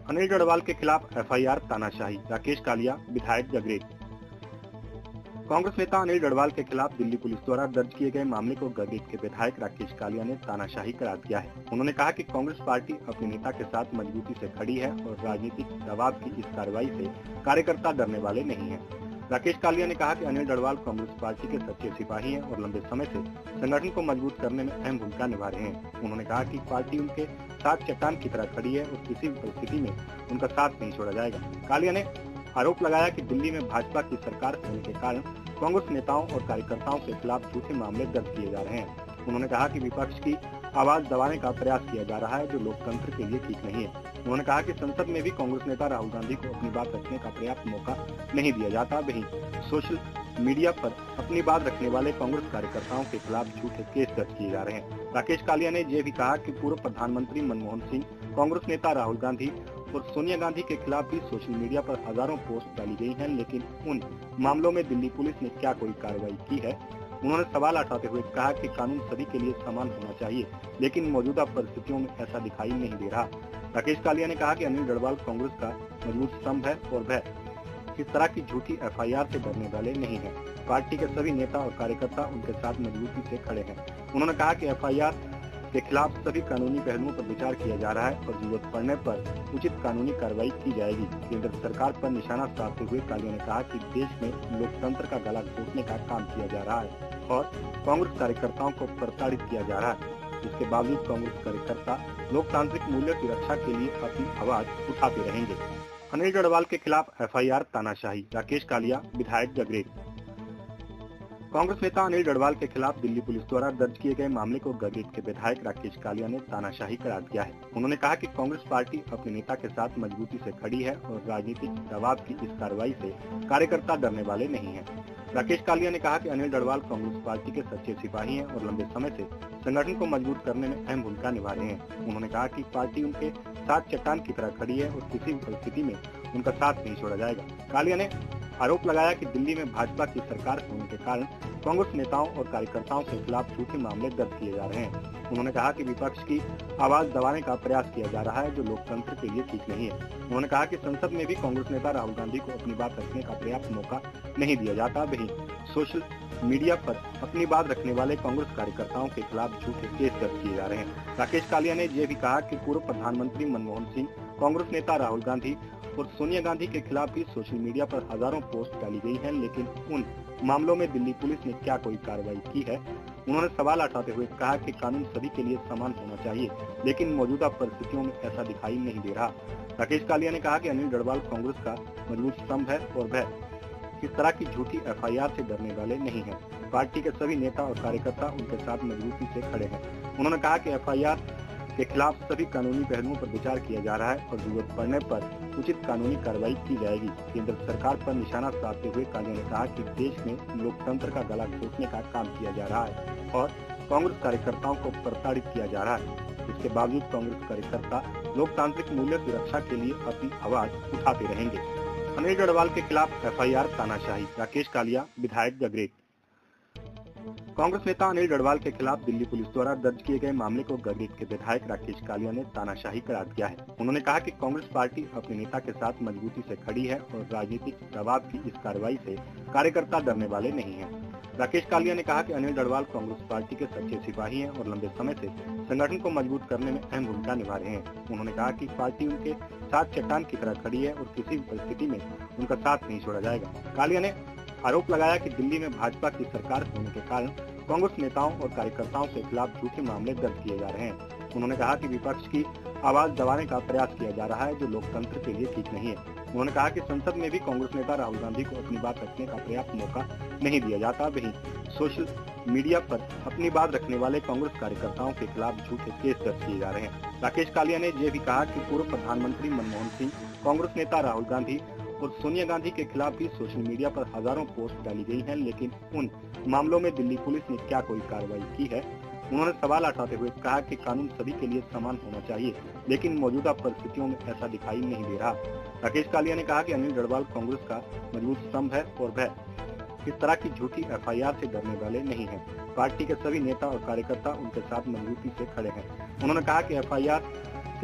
अनिल डडवाल के खिलाफ एफआईआर, तानाशाही, राकेश कालिया विधायक जगरेट। कांग्रेस नेता अनिल डडवाल के खिलाफ दिल्ली पुलिस द्वारा दर्ज किए गए मामले को गगरेट के विधायक राकेश कालिया ने तानाशाही करार दिया है। उन्होंने कहा कि कांग्रेस पार्टी अपने नेता के साथ मजबूती से खड़ी है और राजनीतिक दबाव की इस कार्रवाई से कार्यकर्ता डरने वाले नहीं हैं। राकेश कालिया ने कहा कि अनिल डडवाल कांग्रेस पार्टी के सच्चे सिपाही हैं और लंबे समय से संगठन को मजबूत करने में अहम भूमिका निभा रहे हैं। उन्होंने कहा कि पार्टी उनके साथ चट्टान की तरह खड़ी है और किसी भी परिस्थिति में उनका साथ नहीं छोड़ा जाएगा। कालिया ने आरोप लगाया कि दिल्ली में भाजपा की सरकार होने के कारण कांग्रेस नेताओं और कार्यकर्ताओं के खिलाफ झूठे मामले दर्ज किए जा रहे हैं। उन्होंने कहा कि विपक्ष की आवाज दबाने का प्रयास किया जा रहा है, जो लोकतंत्र के लिए ठीक नहीं है। उन्होंने कहा कि संसद में भी कांग्रेस नेता राहुल गांधी को अपनी बात रखने का पर्याप्त मौका नहीं दिया जाता। वहीं सोशल मीडिया पर अपनी बात रखने वाले कांग्रेस कार्यकर्ताओं के खिलाफ झूठे केस दर्ज किए जा रहे हैं। राकेश कालिया ने यह भी कहा कि पूर्व प्रधानमंत्री मनमोहन सिंह, कांग्रेस नेता राहुल गांधी और सोनिया गांधी के खिलाफ भी सोशल मीडिया पर हजारों पोस्ट डाली गई हैं, लेकिन उन मामलों में दिल्ली पुलिस ने क्या कोई कार्रवाई की है। उन्होंने सवाल उठाते हुए कहा कि कानून सभी के लिए समान होना चाहिए, लेकिन मौजूदा परिस्थितियों में ऐसा दिखाई नहीं दे रहा। राकेश कालिया ने कहा कि अनिल डडवाल कांग्रेस का मजबूत स्तंभ है और वह इस तरह की झूठी एफआईआर से डरने वाले नहीं है। पार्टी के सभी नेता और कार्यकर्ता उनके साथ मजबूती से खड़े हैं। उन्होंने कहा कि एफआईआर के खिलाफ सभी कानूनी पहलुओं पर विचार किया जा रहा है और जरूरत पड़ने पर उचित कानूनी कार्रवाई की जाएगी। केंद्र सरकार पर निशाना साधते हुए कालिया ने कहा कि देश में लोकतंत्र का गला घोटने का काम किया जा रहा है और कांग्रेस कार्यकर्ताओं को प्रताड़ित किया जा रहा है। इसके बावजूद कांग्रेस कार्यकर्ता लोकतांत्रिक मूल्यों की रक्षा के लिए अपनी आवाज उठाते रहेंगे। अनिल डडवाल के खिलाफ एफआईआर, तानाशाही, राकेश कालिया विधायक जगरेट। कांग्रेस नेता अनिल डडवाल के खिलाफ दिल्ली पुलिस द्वारा दर्ज किए गए मामले को गगरेट के विधायक राकेश कालिया ने तानाशाही करार दिया है। उन्होंने कहा कि कांग्रेस पार्टी अपने नेता के साथ मजबूती से खड़ी है और राजनीतिक दबाव की इस कार्रवाई से कार्यकर्ता डरने वाले नहीं हैं। राकेश कालिया ने कहा कि अनिल डडवाल कांग्रेस पार्टी के सच्चे सिपाही हैं और लंबे समय से संगठन को मजबूत करने में अहम भूमिका निभा रहे हैं। उन्होंने कहा कि पार्टी उनके साथ चट्टान की तरह खड़ी है और किसी भी परिस्थिति में उनका साथ नहीं छोड़ा जाएगा। कालिया ने आरोप लगाया कि दिल्ली में भाजपा की सरकार होने के कारण कांग्रेस नेताओं और कार्यकर्ताओं के खिलाफ झूठे मामले दर्ज किए जा रहे हैं। उन्होंने कहा कि विपक्ष की आवाज दबाने का प्रयास किया जा रहा है, जो लोकतंत्र के लिए ठीक नहीं है। उन्होंने कहा कि संसद में भी कांग्रेस नेता राहुल गांधी को अपनी बात रखने का पर्याप्त मौका नहीं दिया जाता। वहीं सोशल मीडिया पर अपनी बात रखने वाले कांग्रेस कार्यकर्ताओं के खिलाफ झूठे केस दर्ज किए जा रहे हैं। राकेश कालिया ने यह भी कहा कि पूर्व प्रधानमंत्री मनमोहन सिंह, कांग्रेस नेता राहुल गांधी और सोनिया गांधी के खिलाफ भी सोशल मीडिया पर हजारों पोस्ट डाली गई हैं, लेकिन उन मामलों में दिल्ली पुलिस ने क्या कोई कार्रवाई की है। उन्होंने सवाल उठाते हुए कहा कि कानून सभी के लिए समान होना चाहिए, लेकिन मौजूदा परिस्थितियों में ऐसा दिखाई नहीं दे रहा। राकेश कालिया ने कहा कि अनिल डडवाल कांग्रेस का मजबूत स्तंभ है और वह इस तरह की झूठी एफआईआर से डरने वाले नहीं हैं। पार्टी के सभी नेता और कार्यकर्ता उनके साथ मजबूती से खड़े हैं। उन्होंने कहा कि एफआईआर के खिलाफ सभी कानूनी पहलुओं पर विचार किया जा रहा है और जरूरत पड़ने पर उचित कानूनी कार्रवाई की जाएगी। केंद्र सरकार पर निशाना साधते हुए कालिया ने कहा कि देश में लोकतंत्र का गला घोटने का काम किया जा रहा है और कांग्रेस कार्यकर्ताओं को प्रताड़ित किया जा रहा है। इसके बावजूद कांग्रेस कार्यकर्ता लोकतांत्रिक मूल्यों की रक्षा के लिए अपनी आवाज उठाते रहेंगे। अनिल डडवाल के खिलाफ एफआईआर, तानाशाही, राकेश कालिया विधायक जगरेट। कांग्रेस नेता अनिल डडवाल के खिलाफ दिल्ली पुलिस द्वारा दर्ज किए गए मामले को गगरेट के विधायक राकेश कालिया ने तानाशाही करार दिया है। उन्होंने कहा कि कांग्रेस पार्टी अपने नेता के साथ मजबूती से खड़ी है और राजनीतिक दबाव की इस कार्रवाई से कार्यकर्ता डरने वाले नहीं हैं। राकेश कालिया ने कहा कि अनिल डडवाल कांग्रेस पार्टी के सच्चे सिपाही हैं और लंबे समय से संगठन को मजबूत करने में अहम भूमिका निभा रहे हैं। उन्होंने कहा कि पार्टी उनके साथ चट्टान की तरह खड़ी है और किसी भी परिस्थिति में उनका साथ नहीं छोड़ा जाएगा। कालिया ने आरोप लगाया कि दिल्ली में भाजपा की सरकार होने के कारण कांग्रेस नेताओं और कार्यकर्ताओं के खिलाफ झूठे मामले दर्ज किए जा रहे हैं। उन्होंने कहा कि विपक्ष की आवाज दबाने का प्रयास किया जा रहा है, जो लोकतंत्र के लिए ठीक नहीं है। उन्होंने कहा कि संसद में भी कांग्रेस नेता राहुल गांधी को अपनी बात रखने का पर्याप्त मौका नहीं दिया जाता। वहीं सोशल मीडिया पर अपनी बात रखने वाले कांग्रेस कार्यकर्ताओं के खिलाफ झूठे केस दर्ज किए जा रहे हैं। राकेश कालिया ने यह भी कहा कि पूर्व प्रधानमंत्री मनमोहन सिंह, कांग्रेस नेता राहुल गांधी और सोनिया गांधी के खिलाफ भी सोशल मीडिया पर हजारों पोस्ट डाली गई हैं, लेकिन उन मामलों में दिल्ली पुलिस ने क्या कोई कार्रवाई की है। उन्होंने सवाल उठाते हुए कहा कि कानून सभी के लिए समान होना चाहिए, लेकिन मौजूदा परिस्थितियों में ऐसा दिखाई नहीं दे रहा। राकेश कालिया ने कहा कि अनिल डडवाल कांग्रेस का मजबूत स्तंभ है और वह इस तरह की झूठी एफआईआर से डरने वाले नहीं हैं। पार्टी के सभी नेता और कार्यकर्ता उनके साथ मजबूती से खड़े हैं। उन्होंने कहा कि एफआईआर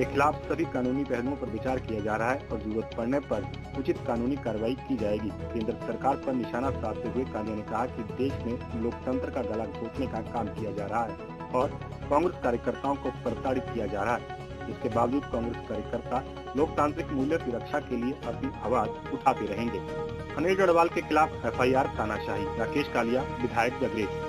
के खिलाफ सभी कानूनी पहलुओं पर विचार किया जा रहा है और जरूरत पड़ने पर उचित कानूनी कार्रवाई की जाएगी। केंद्र सरकार पर निशाना साधते हुए कालिया ने कहा कि देश में लोकतंत्र का गला घोटने का काम किया जा रहा है और कांग्रेस कार्यकर्ताओं को प्रताड़ित किया जा रहा है। इसके बावजूद कांग्रेस कार्यकर्ता लोकतांत्रिक मूल्य की रक्षा के लिए अपनी आवाज उठाते रहेंगे। अनिल डडवाल के खिलाफ एफआईआर, तानाशाही, राकेश कालिया विधायक जगरेज।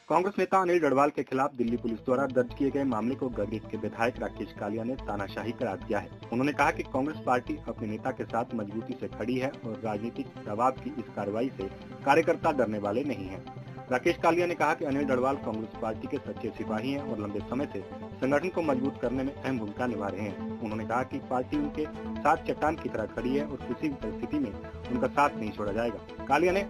कांग्रेस नेता अनिल डडवाल के खिलाफ दिल्ली पुलिस द्वारा दर्ज किए गए मामले को गगरेज के विधायक राकेश कालिया ने तानाशाही करार दिया है। उन्होंने कहा कि कांग्रेस पार्टी अपने नेता के साथ मजबूती से खड़ी है और राजनीतिक दबाव की इस कार्रवाई से कार्यकर्ता डरने वाले नहीं हैं। राकेश कालिया ने कहा कि अनिल डडवाल कांग्रेस पार्टी के सच्चे सिपाही हैं और लंबे समय से संगठन को मजबूत करने में अहम भूमिका निभा रहे हैं। उन्होंने कहा कि पार्टी उनके साथ चट्टान की तरह खड़ी है और किसी भी परिस्थिति में उनका साथ नहीं छोड़ा जाएगा। कालिया ने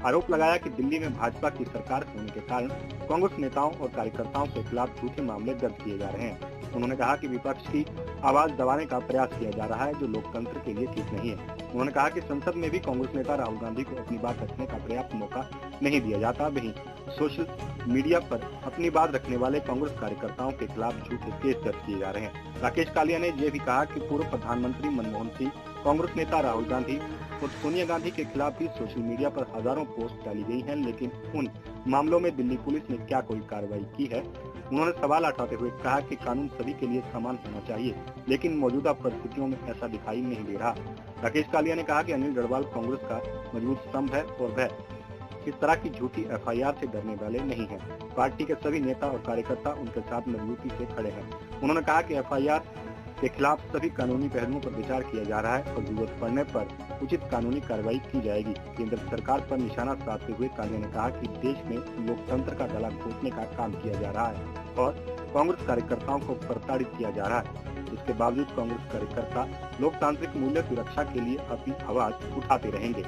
आरोप लगाया कि दिल्ली में भाजपा की सरकार होने के कारण कांग्रेस नेताओं और कार्यकर्ताओं के खिलाफ झूठे मामले दर्ज किए जा रहे हैं। उन्होंने कहा कि विपक्ष की आवाज दबाने का प्रयास किया जा रहा है, जो लोकतंत्र के लिए ठीक नहीं है। उन्होंने कहा कि संसद में भी कांग्रेस नेता राहुल गांधी को अपनी बात रखने का पर्याप्त मौका नहीं दिया जाता। वहीं सोशल मीडिया पर अपनी बात रखने वाले कांग्रेस कार्यकर्ताओं के खिलाफ झूठे केस दर्ज किए जा रहे हैं। राकेश कालिया ने यह भी कहा कि पूर्व प्रधानमंत्री मनमोहन सिंह, कांग्रेस नेता राहुल गांधी और सोनिया गांधी के खिलाफ भी सोशल मीडिया पर हजारों पोस्ट डाली गई हैं, लेकिन उन मामलों में दिल्ली पुलिस ने क्या कोई कार्रवाई की है? उन्होंने सवाल उठाते हुए कहा कि कानून सभी के लिए समान होना चाहिए, लेकिन मौजूदा परिस्थितियों में ऐसा दिखाई नहीं दे रहा। राकेश कालिया ने कहा कि अनिल डडवाल कांग्रेस का मजबूत स्तंभ है और वह इस तरह की झूठी एफआईआर से डरने वाले नहीं हैं। पार्टी के सभी नेता और कार्यकर्ता उनके साथ मजबूती से खड़े हैं। उन्होंने कहा कि एफआईआर के खिलाफ सभी कानूनी पहलुओं पर विचार किया जा रहा है और जरूरत पड़ने पर उचित कानूनी कार्रवाई की जाएगी। केंद्र सरकार पर निशाना साधते हुए कालिया ने कहा कि देश में लोकतंत्र का गला घोटने का काम किया जा रहा है और कांग्रेस कार्यकर्ताओं को प्रताड़ित किया जा रहा है। इसके बावजूद कांग्रेस कार्यकर्ता लोकतांत्रिक मूल्य की रक्षा के लिए अपनी आवाज उठाते रहेंगे।